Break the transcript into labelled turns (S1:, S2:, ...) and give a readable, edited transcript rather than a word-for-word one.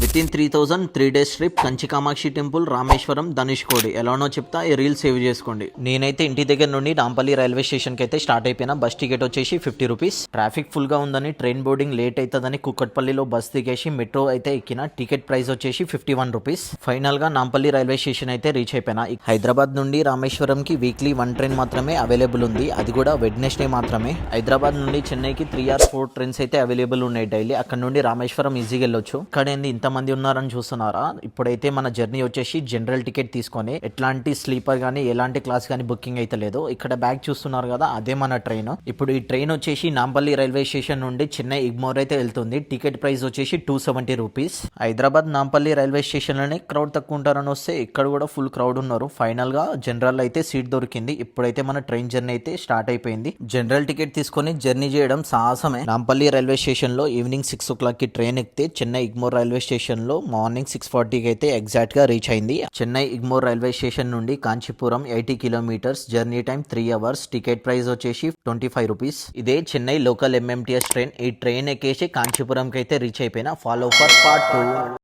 S1: With in 3000 3 days trip Kanchi Kamakshi temple, Rameswaram, Dhanushkodi. ఎలానో చెప్తా, ఈ రీల్ సేవ్ చేసుకోండి. నేనైతే ఇంటి దగ్గర నుండి నాంపల్లి రైల్వే స్టేషన్ కి అయితే స్టార్ట్ అయిపోయినా. బస్ టికెట్ వచ్చేసి 50 రూపీస్. ట్రాఫిక్ ఫుల్ గా ఉందని, ట్రైన్ బోర్డింగ్ లేట్ అవుతుందని కుక్కట్పల్లిలో బస్ దిగేసి మెట్రో అయితే ఎక్కిన. టికెట్ ప్రైస్ వచ్చేసి 51 రూపీస్. ఫైనల్ గా నాంపల్లి రైల్వే స్టేషన్ అయితే రీచ్ అయిపోయినా. హైదరాబాద్ నుండి రామేశ్వరం కి వీక్లీ 1 ట్రైన్ మాత్రమే అవైలబుల్ ఉంది, అది కూడా వెడ్నెస్డే మాత్రమే. హైదరాబాద్ నుండి చెన్నైకి 3 or 4 ట్రైన్స్ అయితే అవైలబుల్ ఉన్నాయి డైలీ. అక్కడ నుండి రామేశ్వరం ఈజీగా వెళ్ళొచ్చు. ఇక్కడ ఏంది ఇంతమంది ఉన్నారని చూస్తున్నారా? ఇప్పుడైతే మన జర్నీ వచ్చేసి జనరల్ టికెట్ తీసుకొని, ఎట్లాంటి స్లీపర్ గానీ ఎలాంటి క్లాస్ గానీ బుకింగ్ అయితే లేదు. ఇక్కడ బ్యాగ్ చూస్తున్నారు కదా, అదే మన ట్రైన్. ఇప్పుడు ఈ ట్రైన్ వచ్చేసి నాంపల్లి రైల్వే స్టేషన్ నుండి చెన్నై ఇగ్మోర్ అయితే వెళ్తుంది. టికెట్ ప్రైస్ వచ్చేసి 270 rupees. Hyderabad Nampally railway station లోనే క్రౌడ్ తక్కువ ఉంటారని వస్తే ఇక్కడ కూడా ఫుల్ క్రౌడ్ ఉన్నారు. ఫైనల్ గా జనరల్ అయితే సీట్ దొరికింది. ఇప్పుడైతే మన ట్రైన్ జర్నీ అయితే స్టార్ట్ అయిపోయింది. జనరల్ టికెట్ తీసుకొని జర్నీ చేయడం సాహసమే. నాంపల్లి రైల్వే స్టేషన్ లో ఈవినింగ్ 6 o'clock కి ట్రైన్ ఎక్కితే చెన్నై ఇగ్మోర్ రైల్వే స్టేషన్ లో మార్నింగ్ 6:40కి అయితే ఎగ్జాక్ట్ గా రీచ్ అయింది. చెన్నై ఇగ్మోర్ రైల్వే స్టేషన్ నుండి Kanchipuram 80 kilometres. Journey time 3 hours. Ticket price వచ్చేసి 25 రూపీస్. ఇదే చెన్నై లోకల్ ఎంఎంటీఎస్ ట్రైన్. ఈ ట్రైన్ ఎక్కేసి కాంచీపురం కి అయితే రీచ్ అయిపోయినా. Follow for part 2.